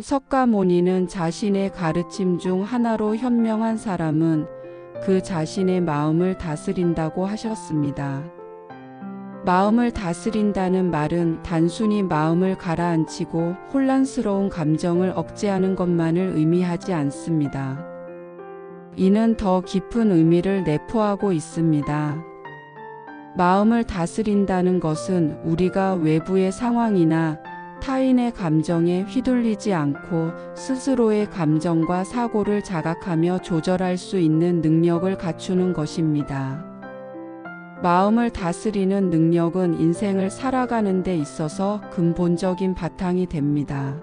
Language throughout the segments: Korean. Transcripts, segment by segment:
석가모니는 자신의 가르침 중 하나로 현명한 사람은 그 자신의 마음을 다스린다고 하셨습니다. 마음을 다스린다는 말은 단순히 마음을 가라앉히고 혼란스러운 감정을 억제하는 것만을 의미하지 않습니다. 이는 더 깊은 의미를 내포하고 있습니다. 마음을 다스린다는 것은 우리가 외부의 상황이나 타인의 감정에 휘둘리지 않고 스스로의 감정과 사고를 자각하며 조절할 수 있는 능력을 갖추는 것입니다. 마음을 다스리는 능력은 인생을 살아가는 데 있어서 근본적인 바탕이 됩니다.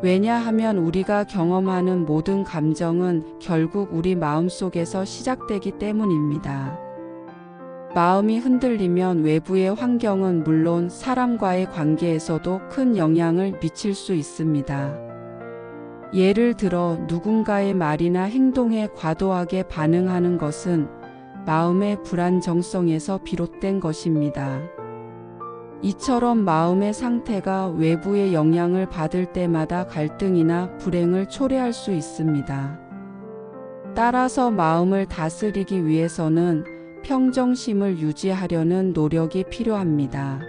왜냐하면 우리가 경험하는 모든 감정은 결국 우리 마음속에서 시작되기 때문입니다. 마음이 흔들리면 외부의 환경은 물론 사람과의 관계에서도 큰 영향을 미칠 수 있습니다. 예를 들어 누군가의 말이나 행동에 과도하게 반응하는 것은 마음의 불안정성에서 비롯된 것입니다. 이처럼 마음의 상태가 외부의 영향을 받을 때마다 갈등이나 불행을 초래할 수 있습니다. 따라서 마음을 다스리기 위해서는 평정심을 유지하려는 노력이 필요합니다.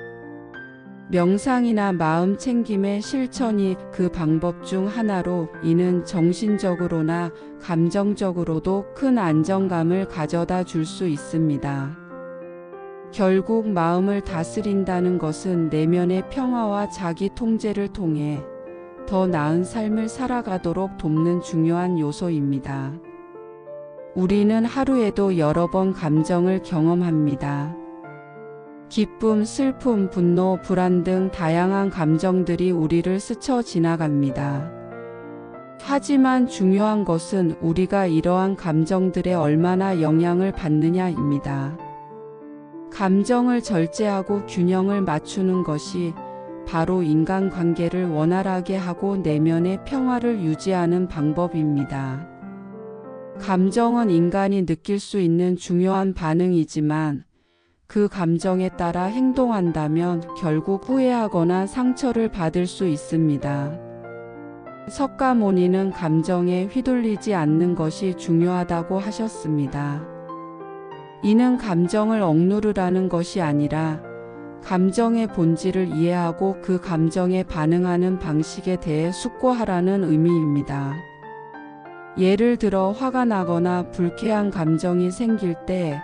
명상이나 마음 챙김의 실천이 그 방법 중 하나로 이는 정신적으로나 감정적으로도 큰 안정감을 가져다 줄 수 있습니다. 결국 마음을 다스린다는 것은 내면의 평화와 자기 통제를 통해 더 나은 삶을 살아가도록 돕는 중요한 요소입니다. 우리는 하루에도 여러 번 감정을 경험합니다. 기쁨, 슬픔, 분노, 불안 등 다양한 감정들이 우리를 스쳐 지나갑니다. 하지만 중요한 것은 우리가 이러한 감정들에 얼마나 영향을 받느냐입니다. 감정을 절제하고 균형을 맞추는 것이 바로 인간관계를 원활하게 하고 내면의 평화를 유지하는 방법입니다. 감정은 인간이 느낄 수 있는 중요한 반응이지만 그 감정에 따라 행동한다면 결국 후회하거나 상처를 받을 수 있습니다. 석가모니는 감정에 휘둘리지 않는 것이 중요하다고 하셨습니다. 이는 감정을 억누르라는 것이 아니라 감정의 본질을 이해하고 그 감정에 반응하는 방식에 대해 숙고하라는 의미입니다. 예를 들어 화가 나거나 불쾌한 감정이 생길 때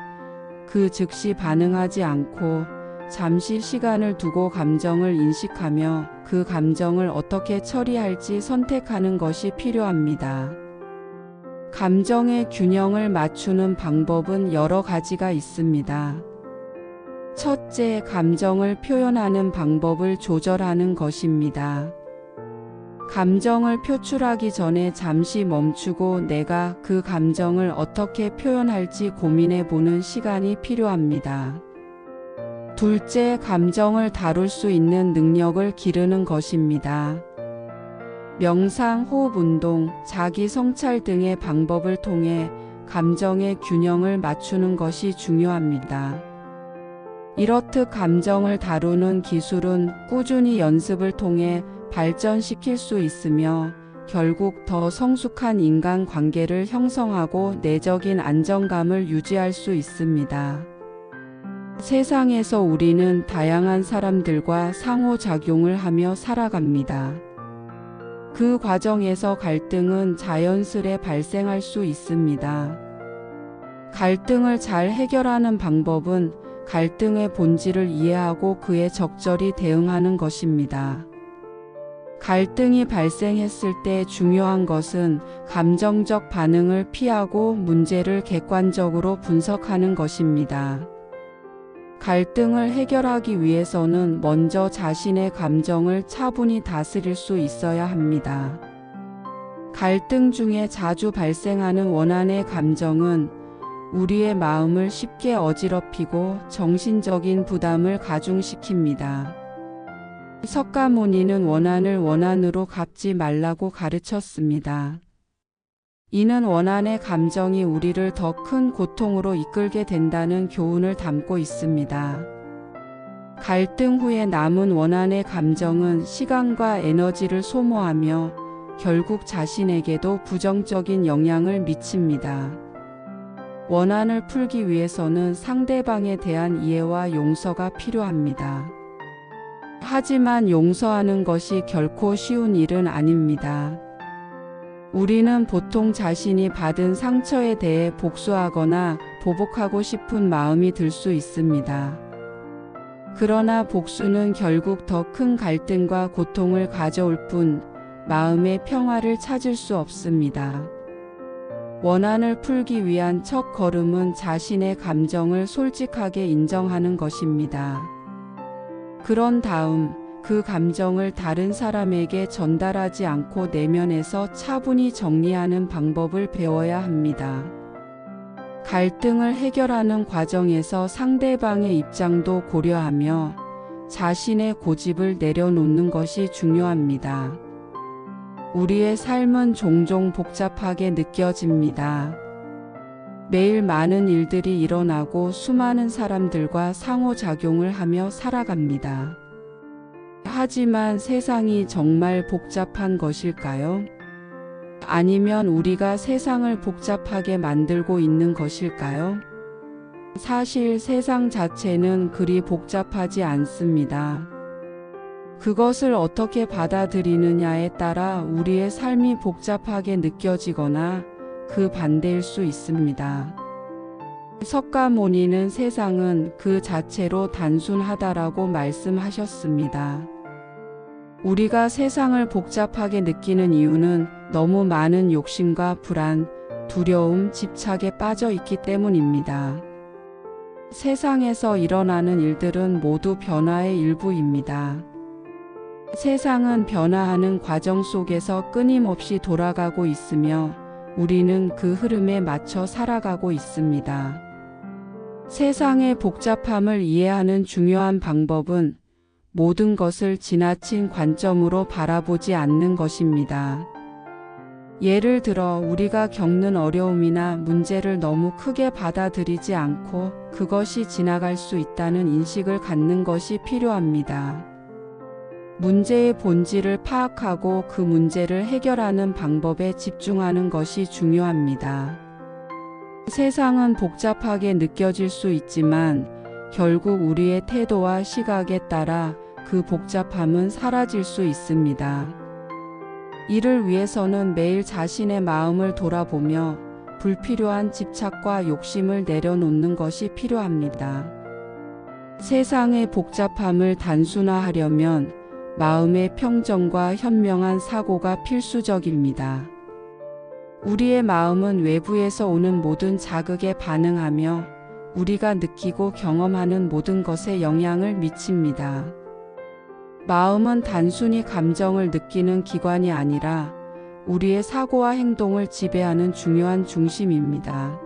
그 즉시 반응하지 않고 잠시 시간을 두고 감정을 인식하며 그 감정을 어떻게 처리할지 선택하는 것이 필요합니다. 감정의 균형을 맞추는 방법은 여러 가지가 있습니다. 첫째, 감정을 표현하는 방법을 조절하는 것입니다. 감정을 표출하기 전에 잠시 멈추고 내가 그 감정을 어떻게 표현할지 고민해 보는 시간이 필요합니다. 둘째, 감정을 다룰 수 있는 능력을 기르는 것입니다. 명상, 호흡 운동, 자기 성찰 등의 방법을 통해 감정의 균형을 맞추는 것이 중요합니다. 이렇듯 감정을 다루는 기술은 꾸준히 연습을 통해 발전시킬 수 있으며 결국 더 성숙한 인간 관계를 형성하고 내적인 안정감을 유지할 수 있습니다. 세상에서 우리는 다양한 사람들과 상호작용을 하며 살아갑니다. 그 과정에서 갈등은 자연스레 발생할 수 있습니다. 갈등을 잘 해결하는 방법은 갈등의 본질을 이해하고 그에 적절히 대응하는 것입니다. 갈등이 발생했을 때 중요한 것은 감정적 반응을 피하고 문제를 객관적으로 분석하는 것입니다. 갈등을 해결하기 위해서는 먼저 자신의 감정을 차분히 다스릴 수 있어야 합니다. 갈등 중에 자주 발생하는 원한의 감정은 우리의 마음을 쉽게 어지럽히고 정신적인 부담을 가중시킵니다. 석가모니는 원한을 원한으로 갚지 말라고 가르쳤습니다. 이는 원한의 감정이 우리를 더 큰 고통으로 이끌게 된다는 교훈을 담고 있습니다. 갈등 후에 남은 원한의 감정은 시간과 에너지를 소모하며 결국 자신에게도 부정적인 영향을 미칩니다. 원한을 풀기 위해서는 상대방에 대한 이해와 용서가 필요합니다. 하지만 용서하는 것이 결코 쉬운 일은 아닙니다. 우리는 보통 자신이 받은 상처에 대해 복수하거나 보복하고 싶은 마음이 들 수 있습니다. 그러나 복수는 결국 더 큰 갈등과 고통을 가져올 뿐 마음의 평화를 찾을 수 없습니다. 원한을 풀기 위한 첫 걸음은 자신의 감정을 솔직하게 인정하는 것입니다. 그런 다음 그 감정을 다른 사람에게 전달하지 않고 내면에서 차분히 정리하는 방법을 배워야 합니다. 갈등을 해결하는 과정에서 상대방의 입장도 고려하며 자신의 고집을 내려놓는 것이 중요합니다. 우리의 삶은 종종 복잡하게 느껴집니다. 매일 많은 일들이 일어나고 수많은 사람들과 상호작용을 하며 살아갑니다. 하지만 세상이 정말 복잡한 것일까요? 아니면 우리가 세상을 복잡하게 만들고 있는 것일까요? 사실 세상 자체는 그리 복잡하지 않습니다. 그것을 어떻게 받아들이느냐에 따라 우리의 삶이 복잡하게 느껴지거나 그 반대일 수 있습니다. 석가모니는 세상은 그 자체로 단순하다라고 말씀하셨습니다. 우리가 세상을 복잡하게 느끼는 이유는 너무 많은 욕심과 불안, 두려움, 집착에 빠져 있기 때문입니다. 세상에서 일어나는 일들은 모두 변화의 일부입니다. 세상은 변화하는 과정 속에서 끊임없이 돌아가고 있으며 우리는 그 흐름에 맞춰 살아가고 있습니다. 세상의 복잡함을 이해하는 중요한 방법은 모든 것을 지나친 관점으로 바라보지 않는 것입니다. 예를 들어 우리가 겪는 어려움이나 문제를 너무 크게 받아들이지 않고 그것이 지나갈 수 있다는 인식을 갖는 것이 필요합니다. 문제의 본질을 파악하고 그 문제를 해결하는 방법에 집중하는 것이 중요합니다. 세상은 복잡하게 느껴질 수 있지만 결국 우리의 태도와 시각에 따라 그 복잡함은 사라질 수 있습니다. 이를 위해서는 매일 자신의 마음을 돌아보며 불필요한 집착과 욕심을 내려놓는 것이 필요합니다. 세상의 복잡함을 단순화하려면 마음의 평정과 현명한 사고가 필수적입니다. 우리의 마음은 외부에서 오는 모든 자극에 반응하며 우리가 느끼고 경험하는 모든 것에 영향을 미칩니다. 마음은 단순히 감정을 느끼는 기관이 아니라 우리의 사고와 행동을 지배하는 중요한 중심입니다.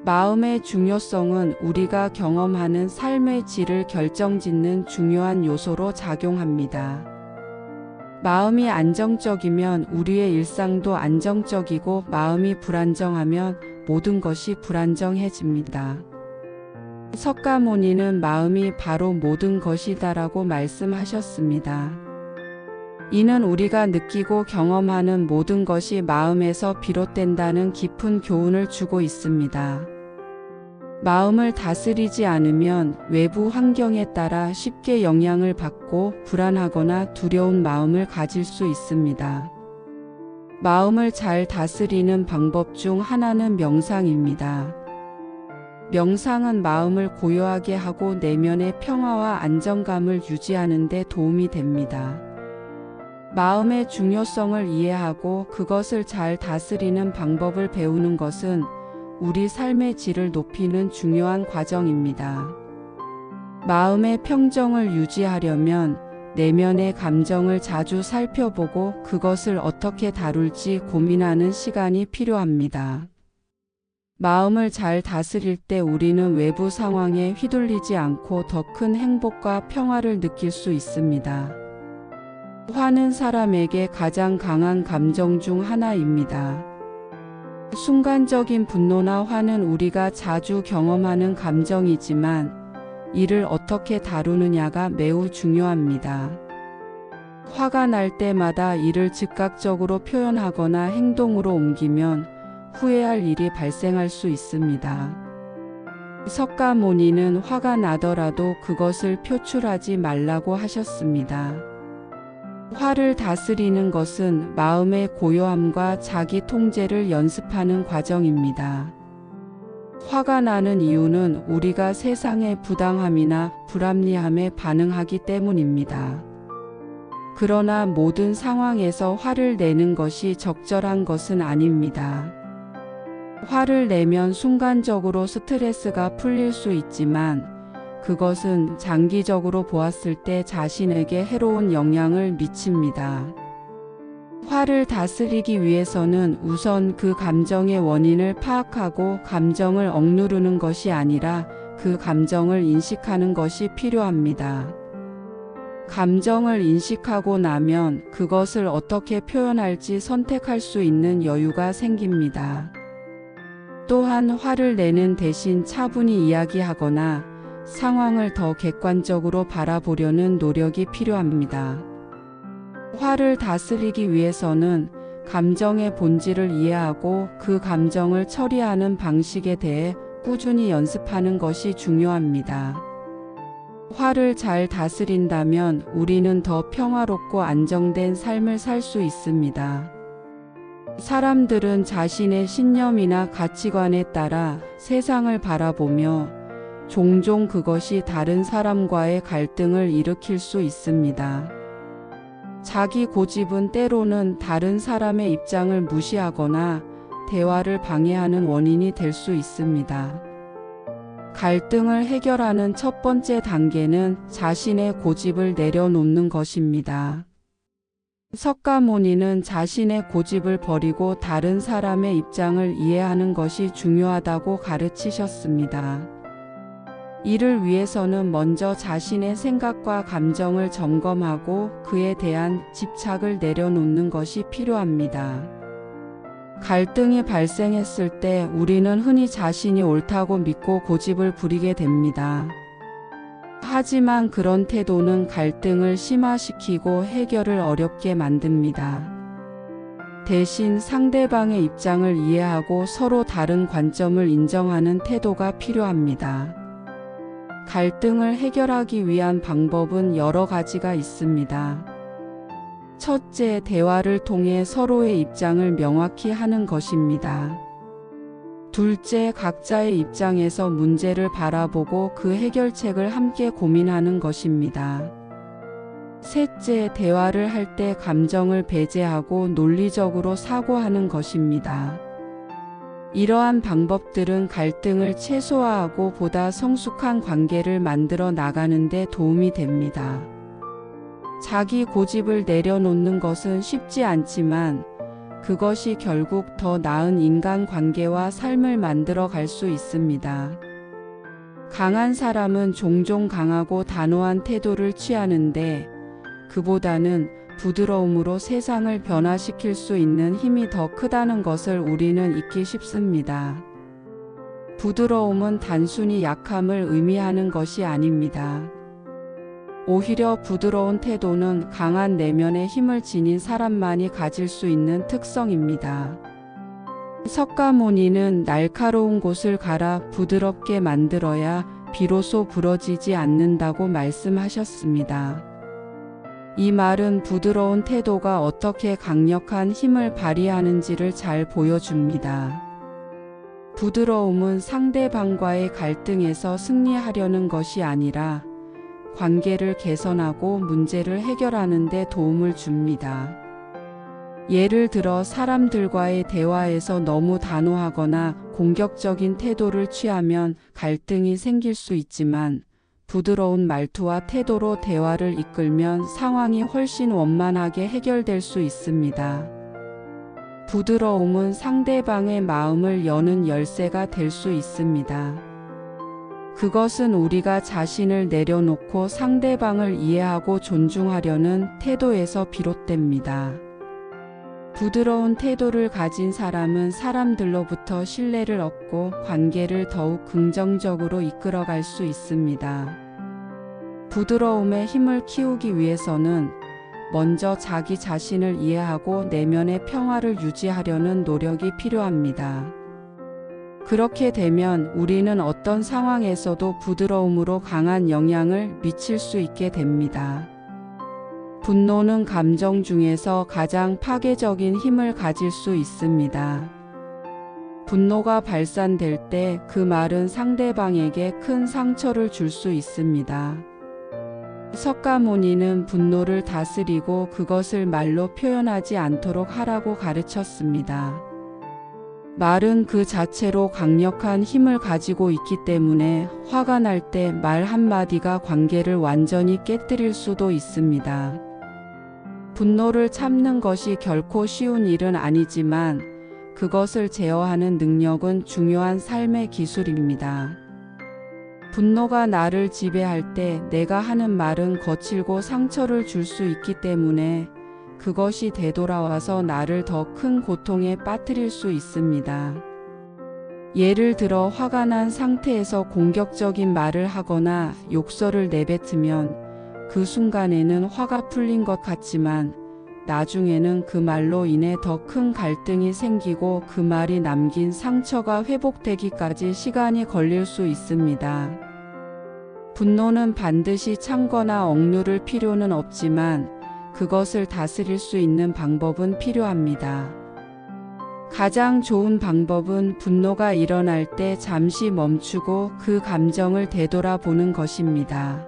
마음의 중요성은 우리가 경험하는 삶의 질을 결정짓는 중요한 요소로 작용합니다. 마음이 안정적이면 우리의 일상도 안정적이고 마음이 불안정하면 모든 것이 불안정해집니다. 석가모니는 마음이 바로 모든 것이다라고 말씀하셨습니다. 이는 우리가 느끼고 경험하는 모든 것이 마음에서 비롯된다는 깊은 교훈을 주고 있습니다. 마음을 다스리지 않으면 외부 환경에 따라 쉽게 영향을 받고 불안하거나 두려운 마음을 가질 수 있습니다. 마음을 잘 다스리는 방법 중 하나는 명상입니다. 명상은 마음을 고요하게 하고 내면의 평화와 안정감을 유지하는 데 도움이 됩니다. 마음의 중요성을 이해하고 그것을 잘 다스리는 방법을 배우는 것은 우리 삶의 질을 높이는 중요한 과정입니다. 마음의 평정을 유지하려면 내면의 감정을 자주 살펴보고 그것을 어떻게 다룰지 고민하는 시간이 필요합니다. 마음을 잘 다스릴 때 우리는 외부 상황에 휘둘리지 않고 더 큰 행복과 평화를 느낄 수 있습니다. 화는 사람에게 가장 강한 감정 중 하나입니다. 순간적인 분노나 화는 우리가 자주 경험하는 감정이지만 이를 어떻게 다루느냐가 매우 중요합니다. 화가 날 때마다 이를 즉각적으로 표현하거나 행동으로 옮기면 후회할 일이 발생할 수 있습니다. 석가모니는 화가 나더라도 그것을 표출하지 말라고 하셨습니다. 화를 다스리는 것은 마음의 고요함과 자기 통제를 연습하는 과정입니다. 화가 나는 이유는 우리가 세상의 부당함이나 불합리함에 반응하기 때문입니다. 그러나 모든 상황에서 화를 내는 것이 적절한 것은 아닙니다. 화를 내면 순간적으로 스트레스가 풀릴 수 있지만 그것은 장기적으로 보았을 때 자신에게 해로운 영향을 미칩니다. 화를 다스리기 위해서는 우선 그 감정의 원인을 파악하고 감정을 억누르는 것이 아니라 그 감정을 인식하는 것이 필요합니다. 감정을 인식하고 나면 그것을 어떻게 표현할지 선택할 수 있는 여유가 생깁니다. 또한 화를 내는 대신 차분히 이야기하거나 상황을 더 객관적으로 바라보려는 노력이 필요합니다. 화를 다스리기 위해서는 감정의 본질을 이해하고 그 감정을 처리하는 방식에 대해 꾸준히 연습하는 것이 중요합니다. 화를 잘 다스린다면 우리는 더 평화롭고 안정된 삶을 살 수 있습니다. 사람들은 자신의 신념이나 가치관에 따라 세상을 바라보며 종종 그것이 다른 사람과의 갈등을 일으킬 수 있습니다. 자기 고집은 때로는 다른 사람의 입장을 무시하거나 대화를 방해하는 원인이 될 수 있습니다. 갈등을 해결하는 첫 번째 단계는 자신의 고집을 내려놓는 것입니다. 석가모니는 자신의 고집을 버리고 다른 사람의 입장을 이해하는 것이 중요하다고 가르치셨습니다. 이를 위해서는 먼저 자신의 생각과 감정을 점검하고 그에 대한 집착을 내려놓는 것이 필요합니다. 갈등이 발생했을 때 우리는 흔히 자신이 옳다고 믿고 고집을 부리게 됩니다. 하지만 그런 태도는 갈등을 심화시키고 해결을 어렵게 만듭니다. 대신 상대방의 입장을 이해하고 서로 다른 관점을 인정하는 태도가 필요합니다. 갈등을 해결하기 위한 방법은 여러 가지가 있습니다. 첫째, 대화를 통해 서로의 입장을 명확히 하는 것입니다. 둘째, 각자의 입장에서 문제를 바라보고 그 해결책을 함께 고민하는 것입니다. 셋째, 대화를 할 때 감정을 배제하고 논리적으로 사고하는 것입니다. 이러한 방법들은 갈등을 최소화하고 보다 성숙한 관계를 만들어 나가는 데 도움이 됩니다. 자기 고집을 내려놓는 것은 쉽지 않지만 그것이 결국 더 나은 인간관계와 삶을 만들어 갈 수 있습니다. 강한 사람은 종종 강하고 단호한 태도를 취하는데 그보다는 부드러움으로 세상을 변화시킬 수 있는 힘이 더 크다는 것을 우리는 잊기 쉽습니다. 부드러움은 단순히 약함을 의미하는 것이 아닙니다. 오히려 부드러운 태도는 강한 내면의 힘을 지닌 사람만이 가질 수 있는 특성입니다. 석가모니는 날카로운 곳을 갈아 부드럽게 만들어야 비로소 부러지지 않는다고 말씀하셨습니다. 이 말은 부드러운 태도가 어떻게 강력한 힘을 발휘하는지를 잘 보여줍니다. 부드러움은 상대방과의 갈등에서 승리하려는 것이 아니라 관계를 개선하고 문제를 해결하는 데 도움을 줍니다. 예를 들어 사람들과의 대화에서 너무 단호하거나 공격적인 태도를 취하면 갈등이 생길 수 있지만 부드러운 말투와 태도로 대화를 이끌면 상황이 훨씬 원만하게 해결될 수 있습니다. 부드러움은 상대방의 마음을 여는 열쇠가 될 수 있습니다. 그것은 우리가 자신을 내려놓고 상대방을 이해하고 존중하려는 태도에서 비롯됩니다. 부드러운 태도를 가진 사람은 사람들로부터 신뢰를 얻고 관계를 더욱 긍정적으로 이끌어갈 수 있습니다. 부드러움의 힘을 키우기 위해서는 먼저 자기 자신을 이해하고 내면의 평화를 유지하려는 노력이 필요합니다. 그렇게 되면 우리는 어떤 상황에서도 부드러움으로 강한 영향을 미칠 수 있게 됩니다. 분노는 감정 중에서 가장 파괴적인 힘을 가질 수 있습니다. 분노가 발산될 때 그 말은 상대방에게 큰 상처를 줄 수 있습니다. 석가모니는 분노를 다스리고 그것을 말로 표현하지 않도록 하라고 가르쳤습니다. 말은 그 자체로 강력한 힘을 가지고 있기 때문에 화가 날 때 말 한마디가 관계를 완전히 깨뜨릴 수도 있습니다. 분노를 참는 것이 결코 쉬운 일은 아니지만 그것을 제어하는 능력은 중요한 삶의 기술입니다. 분노가 나를 지배할 때 내가 하는 말은 거칠고 상처를 줄 수 있기 때문에 그것이 되돌아와서 나를 더 큰 고통에 빠뜨릴 수 있습니다. 예를 들어 화가 난 상태에서 공격적인 말을 하거나 욕설을 내뱉으면 그 순간에는 화가 풀린 것 같지만 나중에는 그 말로 인해 더 큰 갈등이 생기고 그 말이 남긴 상처가 회복되기까지 시간이 걸릴 수 있습니다. 분노는 반드시 참거나 억누를 필요는 없지만 그것을 다스릴 수 있는 방법은 필요합니다. 가장 좋은 방법은 분노가 일어날 때 잠시 멈추고 그 감정을 되돌아보는 것입니다.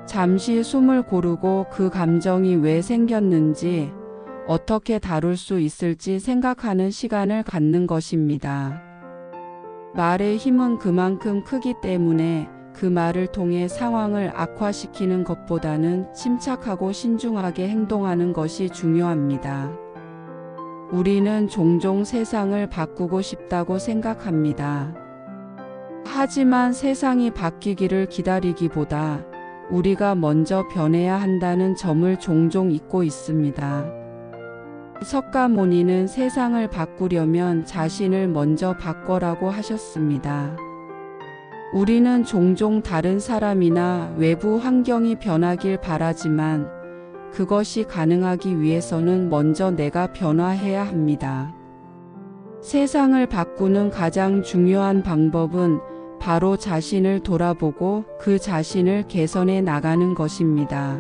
잠시 숨을 고르고 그 감정이 왜 생겼는지, 어떻게 다룰 수 있을지 생각하는 시간을 갖는 것입니다. 말의 힘은 그만큼 크기 때문에 그 말을 통해 상황을 악화시키는 것보다는 침착하고 신중하게 행동하는 것이 중요합니다. 우리는 종종 세상을 바꾸고 싶다고 생각합니다. 하지만 세상이 바뀌기를 기다리기보다 우리가 먼저 변해야 한다는 점을 종종 잊고 있습니다. 석가모니는 세상을 바꾸려면 자신을 먼저 바꿔라고 하셨습니다. 우리는 종종 다른 사람이나 외부 환경이 변하길 바라지만 그것이 가능하기 위해서는 먼저 내가 변화해야 합니다. 세상을 바꾸는 가장 중요한 방법은 바로 자신을 돌아보고 그 자신을 개선해 나가는 것입니다.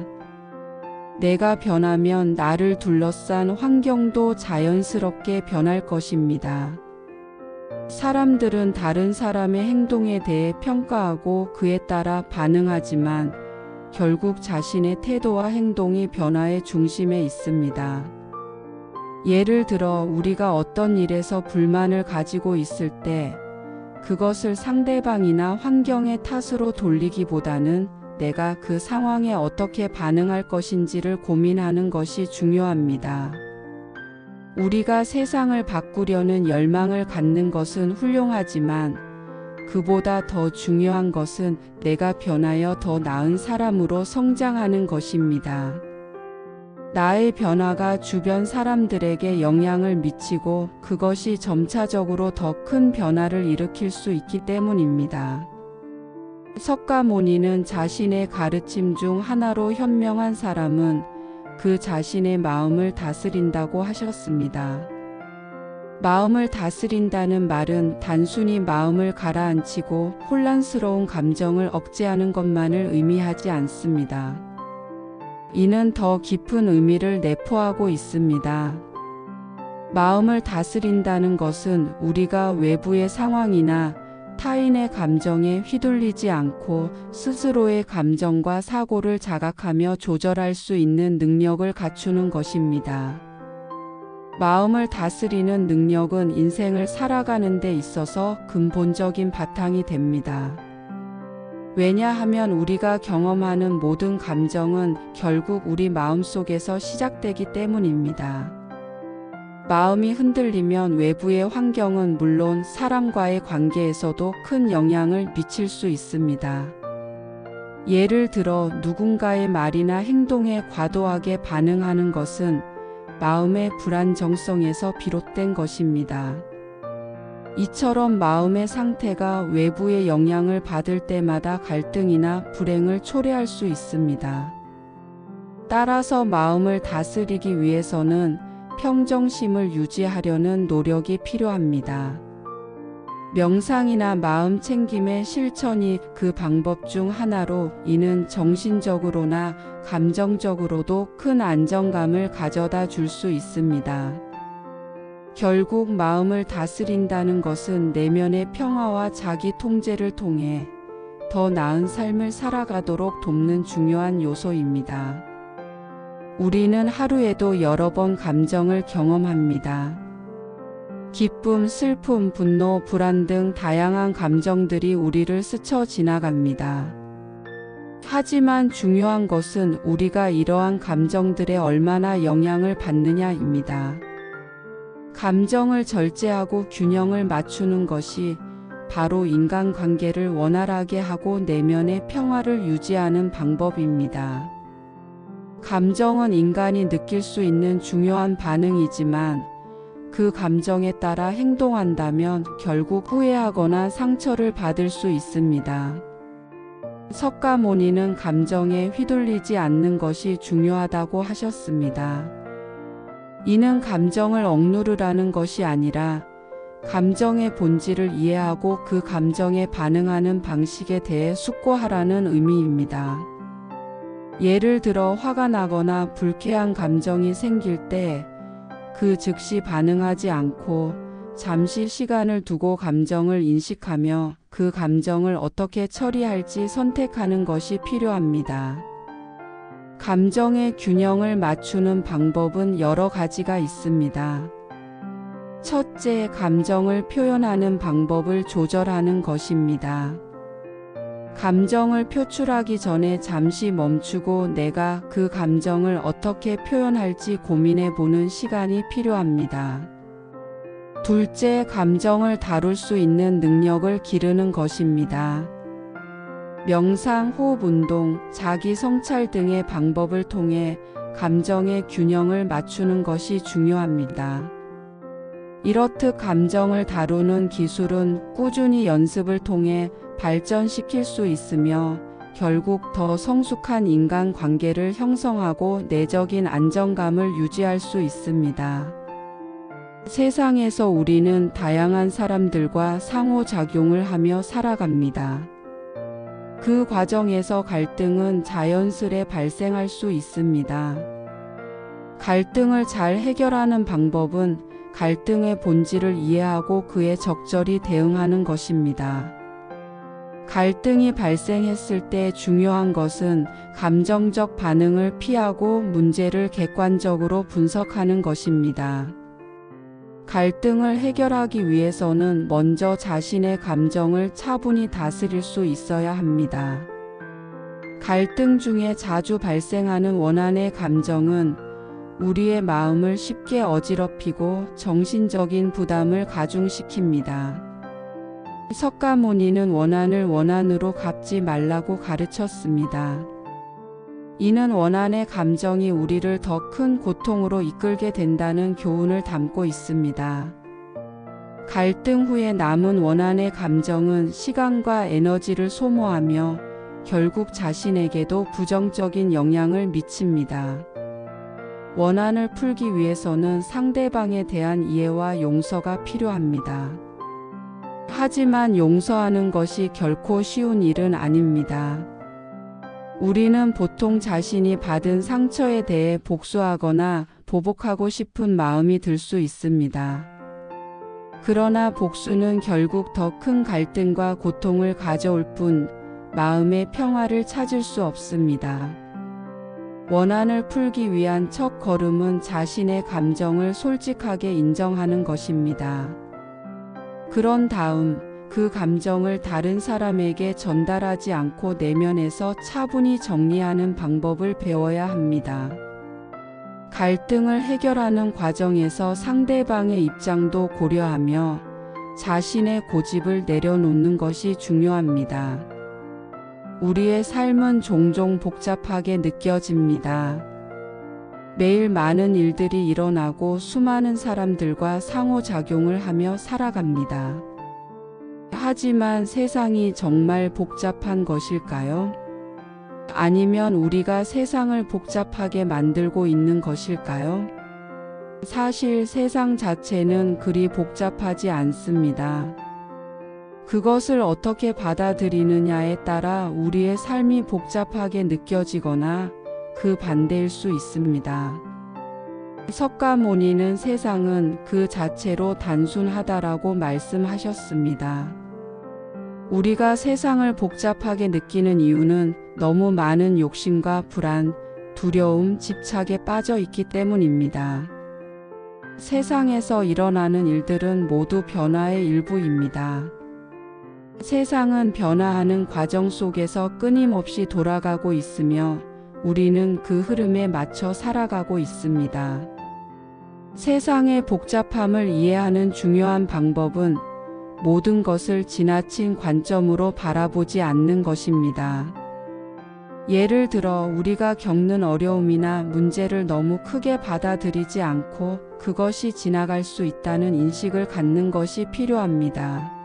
내가 변하면 나를 둘러싼 환경도 자연스럽게 변할 것입니다. 사람들은 다른 사람의 행동에 대해 평가하고 그에 따라 반응하지만 결국 자신의 태도와 행동이 변화의 중심에 있습니다. 예를 들어 우리가 어떤 일에서 불만을 가지고 있을 때 그것을 상대방이나 환경의 탓으로 돌리기보다는 내가 그 상황에 어떻게 반응할 것인지를 고민하는 것이 중요합니다. 우리가 세상을 바꾸려는 열망을 갖는 것은 훌륭하지만 그보다 더 중요한 것은 내가 변하여 더 나은 사람으로 성장하는 것입니다. 나의 변화가 주변 사람들에게 영향을 미치고 그것이 점차적으로 더 큰 변화를 일으킬 수 있기 때문입니다. 석가모니는 자신의 가르침 중 하나로 현명한 사람은 그 자신의 마음을 다스린다고 하셨습니다. 마음을 다스린다는 말은 단순히 마음을 가라앉히고 혼란스러운 감정을 억제하는 것만을 의미하지 않습니다. 이는 더 깊은 의미를 내포하고 있습니다. 마음을 다스린다는 것은 우리가 외부의 상황이나 타인의 감정에 휘둘리지 않고 스스로의 감정과 사고를 자각하며 조절할 수 있는 능력을 갖추는 것입니다. 마음을 다스리는 능력은 인생을 살아가는 데 있어서 근본적인 바탕이 됩니다. 왜냐하면 우리가 경험하는 모든 감정은 결국 우리 마음속에서 시작되기 때문입니다. 마음이 흔들리면 외부의 환경은 물론 사람과의 관계에서도 큰 영향을 미칠 수 있습니다. 예를 들어 누군가의 말이나 행동에 과도하게 반응하는 것은 마음의 불안정성에서 비롯된 것입니다. 이처럼 마음의 상태가 외부의 영향을 받을 때마다 갈등이나 불행을 초래할 수 있습니다. 따라서 마음을 다스리기 위해서는 평정심을 유지하려는 노력이 필요합니다. 명상이나 마음 챙김의 실천이 그 방법 중 하나로, 이는 정신적으로나 감정적으로도 큰 안정감을 가져다 줄 수 있습니다. 결국 마음을 다스린다는 것은 내면의 평화와 자기 통제를 통해 더 나은 삶을 살아가도록 돕는 중요한 요소입니다. 우리는 하루에도 여러 번 감정을 경험합니다. 기쁨, 슬픔, 분노, 불안 등 다양한 감정들이 우리를 스쳐 지나갑니다. 하지만 중요한 것은 우리가 이러한 감정들에 얼마나 영향을 받느냐입니다. 감정을 절제하고 균형을 맞추는 것이 바로 인간관계를 원활하게 하고 내면의 평화를 유지하는 방법입니다. 감정은 인간이 느낄 수 있는 중요한 반응이지만 그 감정에 따라 행동한다면 결국 후회하거나 상처를 받을 수 있습니다. 석가모니는 감정에 휘둘리지 않는 것이 중요하다고 하셨습니다. 이는 감정을 억누르라는 것이 아니라 감정의 본질을 이해하고 그 감정에 반응하는 방식에 대해 숙고하라는 의미입니다. 예를 들어 화가 나거나 불쾌한 감정이 생길 때 그 즉시 반응하지 않고 잠시 시간을 두고 감정을 인식하며 그 감정을 어떻게 처리할지 선택하는 것이 필요합니다. 감정의 균형을 맞추는 방법은 여러 가지가 있습니다. 첫째, 감정을 표현하는 방법을 조절하는 것입니다. 감정을 표출하기 전에 잠시 멈추고 내가 그 감정을 어떻게 표현할지 고민해 보는 시간이 필요합니다. 둘째, 감정을 다룰 수 있는 능력을 기르는 것입니다. 명상, 호흡 운동, 자기 성찰 등의 방법을 통해 감정의 균형을 맞추는 것이 중요합니다. 이렇듯 감정을 다루는 기술은 꾸준히 연습을 통해 발전시킬 수 있으며 결국 더 성숙한 인간관계를 형성하고 내적인 안정감을 유지할 수 있습니다. 세상에서 우리는 다양한 사람들과 상호작용을 하며 살아갑니다. 그 과정에서 갈등은 자연스레 발생할 수 있습니다. 갈등을 잘 해결하는 방법은 갈등의 본질을 이해하고 그에 적절히 대응하는 것입니다. 갈등이 발생했을 때 중요한 것은 감정적 반응을 피하고 문제를 객관적으로 분석하는 것입니다. 갈등을 해결하기 위해서는 먼저 자신의 감정을 차분히 다스릴 수 있어야 합니다. 갈등 중에 자주 발생하는 원한의 감정은 우리의 마음을 쉽게 어지럽히고 정신적인 부담을 가중시킵니다. 석가모니는 원한을 원한으로 갚지 말라고 가르쳤습니다. 이는 원한의 감정이 우리를 더 큰 고통으로 이끌게 된다는 교훈을 담고 있습니다. 갈등 후에 남은 원한의 감정은 시간과 에너지를 소모하며 결국 자신에게도 부정적인 영향을 미칩니다. 원한을 풀기 위해서는 상대방에 대한 이해와 용서가 필요합니다. 하지만 용서하는 것이 결코 쉬운 일은 아닙니다. 우리는 보통 자신이 받은 상처에 대해 복수하거나 보복하고 싶은 마음이 들 수 있습니다. 그러나 복수는 결국 더 큰 갈등과 고통을 가져올 뿐 마음의 평화를 찾을 수 없습니다. 원한을 풀기 위한 첫 걸음은 자신의 감정을 솔직하게 인정하는 것입니다. 그런 다음 그 감정을 다른 사람에게 전달하지 않고 내면에서 차분히 정리하는 방법을 배워야 합니다. 갈등을 해결하는 과정에서 상대방의 입장도 고려하며 자신의 고집을 내려놓는 것이 중요합니다. 우리의 삶은 종종 복잡하게 느껴집니다. 매일 많은 일들이 일어나고 수많은 사람들과 상호작용을 하며 살아갑니다. 하지만 세상이 정말 복잡한 것일까요? 아니면 우리가 세상을 복잡하게 만들고 있는 것일까요? 사실 세상 자체는 그리 복잡하지 않습니다. 그것을 어떻게 받아들이느냐에 따라 우리의 삶이 복잡하게 느껴지거나 그 반대일 수 있습니다. 석가모니는 세상은 그 자체로 단순하다라고 말씀하셨습니다. 우리가 세상을 복잡하게 느끼는 이유는 너무 많은 욕심과 불안, 두려움, 집착에 빠져 있기 때문입니다. 세상에서 일어나는 일들은 모두 변화의 일부입니다. 세상은 변화하는 과정 속에서 끊임없이 돌아가고 있으며 우리는 그 흐름에 맞춰 살아가고 있습니다. 세상의 복잡함을 이해하는 중요한 방법은 모든 것을 지나친 관점으로 바라보지 않는 것입니다. 예를 들어 우리가 겪는 어려움이나 문제를 너무 크게 받아들이지 않고 그것이 지나갈 수 있다는 인식을 갖는 것이 필요합니다.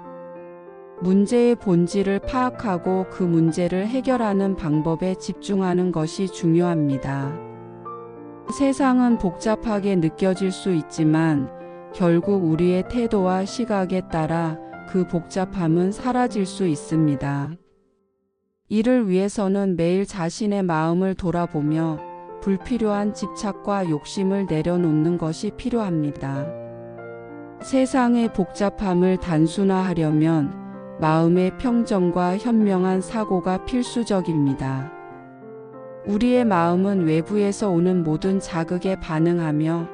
문제의 본질을 파악하고 그 문제를 해결하는 방법에 집중하는 것이 중요합니다. 세상은 복잡하게 느껴질 수 있지만 결국 우리의 태도와 시각에 따라 그 복잡함은 사라질 수 있습니다. 이를 위해서는 매일 자신의 마음을 돌아보며 불필요한 집착과 욕심을 내려놓는 것이 필요합니다. 세상의 복잡함을 단순화하려면 마음의 평정과 현명한 사고가 필수적입니다. 우리의 마음은 외부에서 오는 모든 자극에 반응하며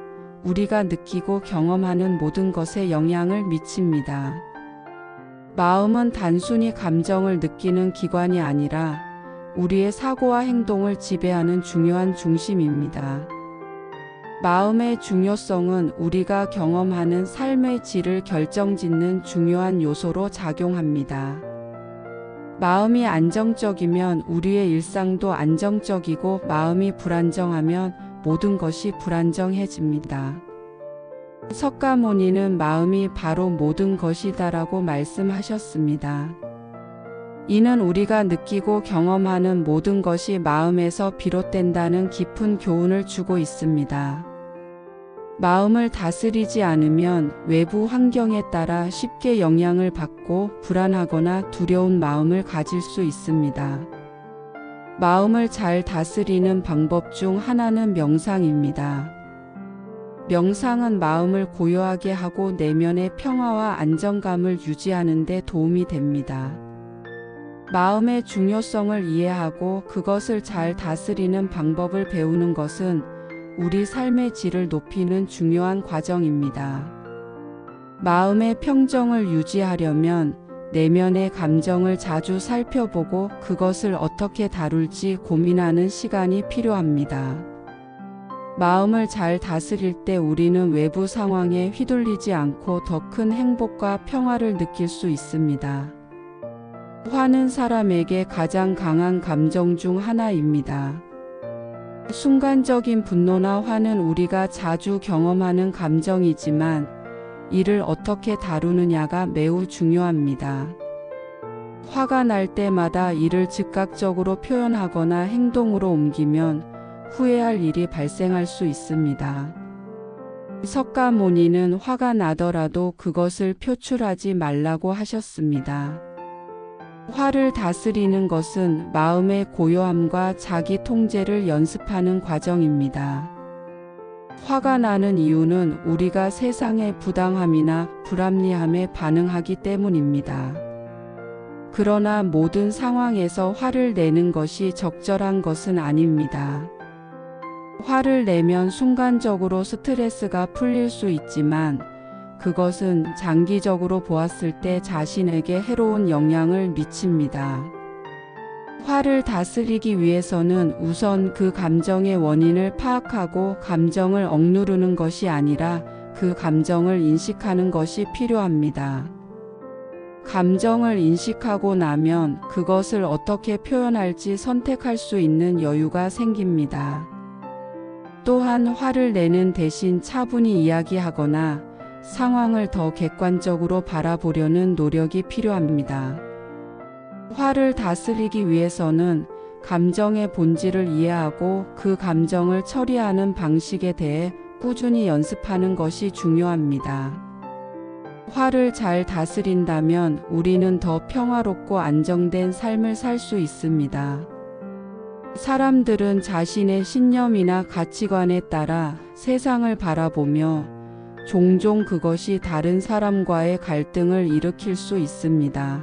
우리가 느끼고 경험하는 모든 것에 영향을 미칩니다. 마음은 단순히 감정을 느끼는 기관이 아니라 우리의 사고와 행동을 지배하는 중요한 중심입니다. 마음의 중요성은 우리가 경험하는 삶의 질을 결정짓는 중요한 요소로 작용합니다. 마음이 안정적이면 우리의 일상도 안정적이고 마음이 불안정하면 모든 것이 불안정해집니다. 석가모니는 마음이 바로 모든 것이다라고 말씀하셨습니다. 이는 우리가 느끼고 경험하는 모든 것이 마음에서 비롯된다는 깊은 교훈을 주고 있습니다. 마음을 다스리지 않으면 외부 환경에 따라 쉽게 영향을 받고 불안하거나 두려운 마음을 가질 수 있습니다. 마음을 잘 다스리는 방법 중 하나는 명상입니다. 명상은 마음을 고요하게 하고 내면의 평화와 안정감을 유지하는 데 도움이 됩니다. 마음의 중요성을 이해하고 그것을 잘 다스리는 방법을 배우는 것은 우리 삶의 질을 높이는 중요한 과정입니다. 마음의 평정을 유지하려면 내면의 감정을 자주 살펴보고 그것을 어떻게 다룰지 고민하는 시간이 필요합니다. 마음을 잘 다스릴 때 우리는 외부 상황에 휘둘리지 않고 더 큰 행복과 평화를 느낄 수 있습니다. 화는 사람에게 가장 강한 감정 중 하나입니다. 순간적인 분노나 화는 우리가 자주 경험하는 감정이지만 이를 어떻게 다루느냐가 매우 중요합니다. 화가 날 때마다 이를 즉각적으로 표현하거나 행동으로 옮기면 후회할 일이 발생할 수 있습니다. 석가모니는 화가 나더라도 그것을 표출하지 말라고 하셨습니다. 화를 다스리는 것은 마음의 고요함과 자기 통제를 연습하는 과정입니다. 화가 나는 이유는 우리가 세상의 부당함이나 불합리함에 반응하기 때문입니다. 그러나 모든 상황에서 화를 내는 것이 적절한 것은 아닙니다. 화를 내면 순간적으로 스트레스가 풀릴 수 있지만 그것은 장기적으로 보았을 때 자신에게 해로운 영향을 미칩니다. 화를 다스리기 위해서는 우선 그 감정의 원인을 파악하고 감정을 억누르는 것이 아니라 그 감정을 인식하는 것이 필요합니다. 감정을 인식하고 나면 그것을 어떻게 표현할지 선택할 수 있는 여유가 생깁니다. 또한 화를 내는 대신 차분히 이야기하거나 상황을 더 객관적으로 바라보려는 노력이 필요합니다. 화를 다스리기 위해서는 감정의 본질을 이해하고 그 감정을 처리하는 방식에 대해 꾸준히 연습하는 것이 중요합니다. 화를 잘 다스린다면 우리는 더 평화롭고 안정된 삶을 살 수 있습니다. 사람들은 자신의 신념이나 가치관에 따라 세상을 바라보며 종종 그것이 다른 사람과의 갈등을 일으킬 수 있습니다.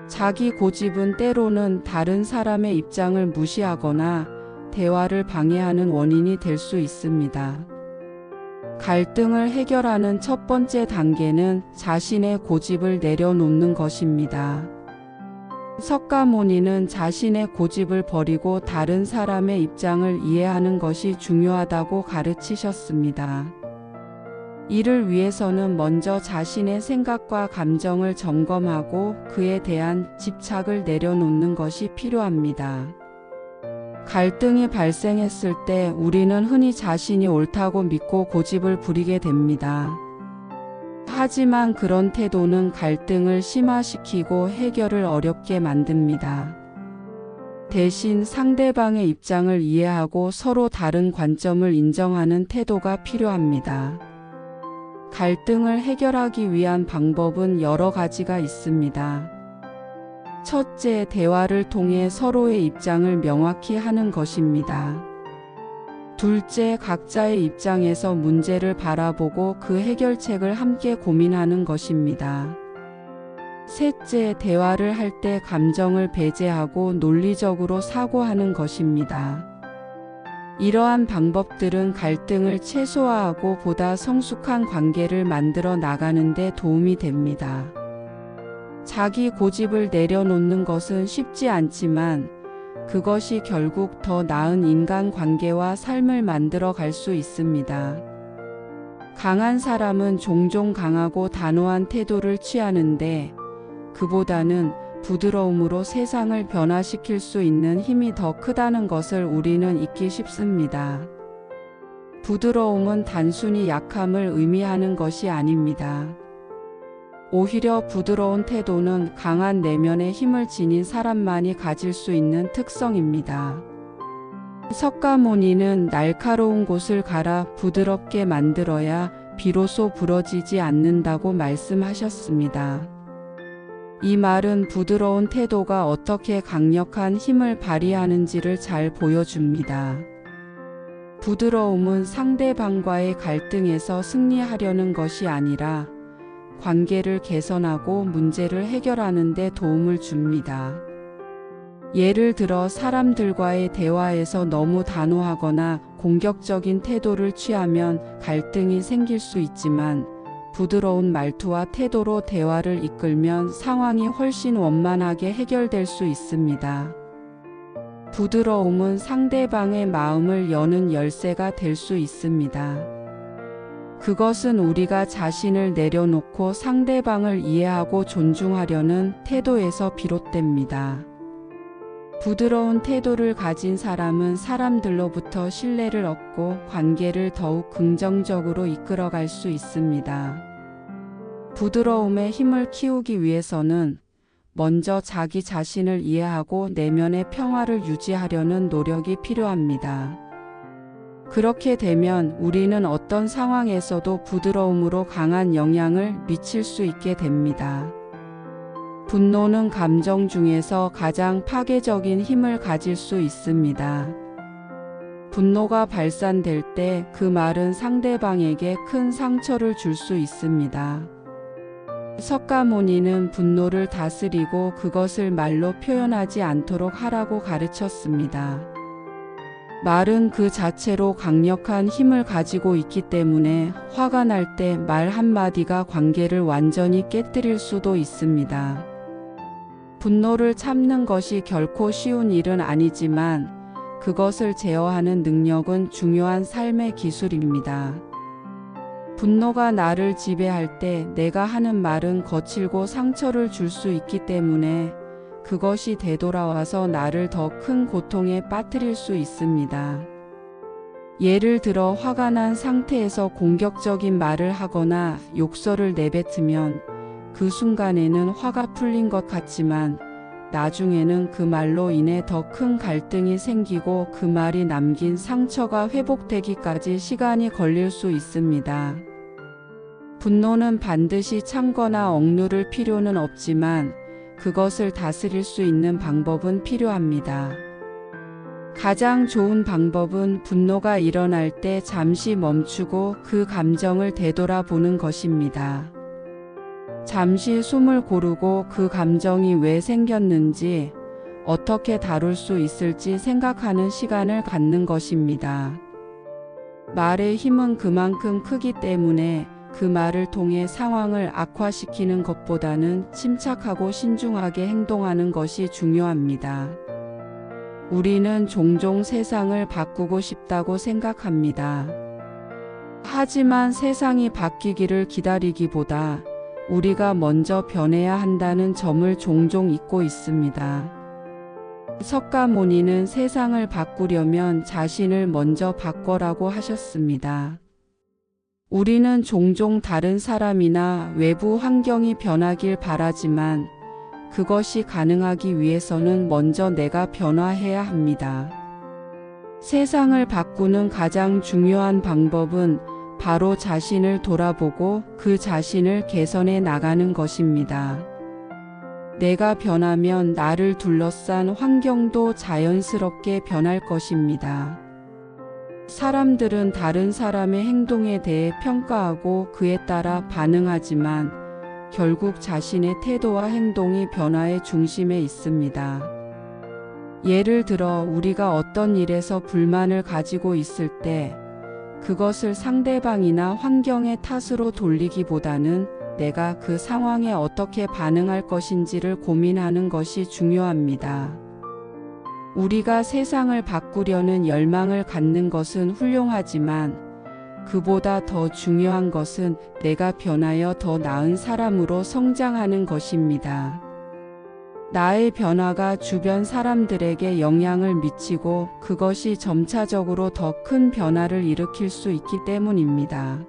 자기 고집은 때로는 다른 사람의 입장을 무시하거나 대화를 방해하는 원인이 될 수 있습니다. 갈등을 해결하는 첫 번째 단계는 자신의 고집을 내려놓는 것입니다. 석가모니는 자신의 고집을 버리고 다른 사람의 입장을 이해하는 것이 중요하다고 가르치셨습니다. 이를 위해서는 먼저 자신의 생각과 감정을 점검하고 그에 대한 집착을 내려놓는 것이 필요합니다. 갈등이 발생했을 때 우리는 흔히 자신이 옳다고 믿고 고집을 부리게 됩니다. 하지만 그런 태도는 갈등을 심화시키고 해결을 어렵게 만듭니다. 대신 상대방의 입장을 이해하고 서로 다른 관점을 인정하는 태도가 필요합니다. 갈등을 해결하기 위한 방법은 여러 가지가 있습니다. 첫째, 대화를 통해 서로의 입장을 명확히 하는 것입니다. 둘째, 각자의 입장에서 문제를 바라보고 그 해결책을 함께 고민하는 것입니다. 셋째, 대화를 할 때 감정을 배제하고 논리적으로 사고하는 것입니다. 이러한 방법들은 갈등을 최소화하고 보다 성숙한 관계를 만들어 나가는 데 도움이 됩니다. 자기 고집을 내려놓는 것은 쉽지 않지만 그것이 결국 더 나은 인간관계와 삶을 만들어 갈 수 있습니다. 강한 사람은 종종 강하고 단호한 태도를 취하는데 그보다는 부드러움으로 세상을 변화시킬 수 있는 힘이 더 크다는 것을 우리는 잊기 쉽습니다. 부드러움은 단순히 약함을 의미하는 것이 아닙니다. 오히려 부드러운 태도는 강한 내면의 힘을 지닌 사람만이 가질 수 있는 특성입니다. 석가모니는 날카로운 곳을 갈아 부드럽게 만들어야 비로소 부러지지 않는다고 말씀하셨습니다. 이 말은 부드러운 태도가 어떻게 강력한 힘을 발휘하는지를 잘 보여줍니다. 부드러움은 상대방과의 갈등에서 승리하려는 것이 아니라 관계를 개선하고 문제를 해결하는 데 도움을 줍니다. 예를 들어 사람들과의 대화에서 너무 단호하거나 공격적인 태도를 취하면 갈등이 생길 수 있지만 부드러운 말투와 태도로 대화를 이끌면 상황이 훨씬 원만하게 해결될 수 있습니다. 부드러움은 상대방의 마음을 여는 열쇠가 될 수 있습니다. 그것은 우리가 자신을 내려놓고 상대방을 이해하고 존중하려는 태도에서 비롯됩니다. 부드러운 태도를 가진 사람은 사람들로부터 신뢰를 얻고 관계를 더욱 긍정적으로 이끌어갈 수 있습니다. 부드러움의 힘을 키우기 위해서는 먼저 자기 자신을 이해하고 내면의 평화를 유지하려는 노력이 필요합니다. 그렇게 되면 우리는 어떤 상황에서도 부드러움으로 강한 영향을 미칠 수 있게 됩니다. 분노는 감정 중에서 가장 파괴적인 힘을 가질 수 있습니다. 분노가 발산될 때 그 말은 상대방에게 큰 상처를 줄 수 있습니다. 석가모니는 분노를 다스리고 그것을 말로 표현하지 않도록 하라고 가르쳤습니다. 말은 그 자체로 강력한 힘을 가지고 있기 때문에 화가 날 때 말 한마디가 관계를 완전히 깨뜨릴 수도 있습니다. 분노를 참는 것이 결코 쉬운 일은 아니지만 그것을 제어하는 능력은 중요한 삶의 기술입니다. 분노가 나를 지배할 때 내가 하는 말은 거칠고 상처를 줄 수 있기 때문에 그것이 되돌아와서 나를 더 큰 고통에 빠뜨릴 수 있습니다. 예를 들어 화가 난 상태에서 공격적인 말을 하거나 욕설을 내뱉으면 그 순간에는 화가 풀린 것 같지만 나중에는 그 말로 인해 더 큰 갈등이 생기고 그 말이 남긴 상처가 회복되기까지 시간이 걸릴 수 있습니다. 분노는 반드시 참거나 억누를 필요는 없지만 그것을 다스릴 수 있는 방법은 필요합니다. 가장 좋은 방법은 분노가 일어날 때 잠시 멈추고 그 감정을 되돌아보는 것입니다. 잠시 숨을 고르고 그 감정이 왜 생겼는지, 어떻게 다룰 수 있을지 생각하는 시간을 갖는 것입니다. 말의 힘은 그만큼 크기 때문에 그 말을 통해 상황을 악화시키는 것보다는 침착하고 신중하게 행동하는 것이 중요합니다. 우리는 종종 세상을 바꾸고 싶다고 생각합니다. 하지만 세상이 바뀌기를 기다리기보다 우리가 먼저 변해야 한다는 점을 종종 잊고 있습니다. 석가모니는 세상을 바꾸려면 자신을 먼저 바꿔라고 하셨습니다. 우리는 종종 다른 사람이나 외부 환경이 변하길 바라지만 그것이 가능하기 위해서는 먼저 내가 변화해야 합니다. 세상을 바꾸는 가장 중요한 방법은 바로 자신을 돌아보고 그 자신을 개선해 나가는 것입니다. 내가 변하면 나를 둘러싼 환경도 자연스럽게 변할 것입니다. 사람들은 다른 사람의 행동에 대해 평가하고 그에 따라 반응하지만 결국 자신의 태도와 행동이 변화의 중심에 있습니다. 예를 들어 우리가 어떤 일에서 불만을 가지고 있을 때 그것을 상대방이나 환경의 탓으로 돌리기보다는 내가 그 상황에 어떻게 반응할 것인지를 고민하는 것이 중요합니다. 우리가 세상을 바꾸려는 열망을 갖는 것은 훌륭하지만 그보다 더 중요한 것은 내가 변하여 더 나은 사람으로 성장하는 것입니다. 나의 변화가 주변 사람들에게 영향을 미치고 그것이 점차적으로 더 큰 변화를 일으킬 수 있기 때문입니다.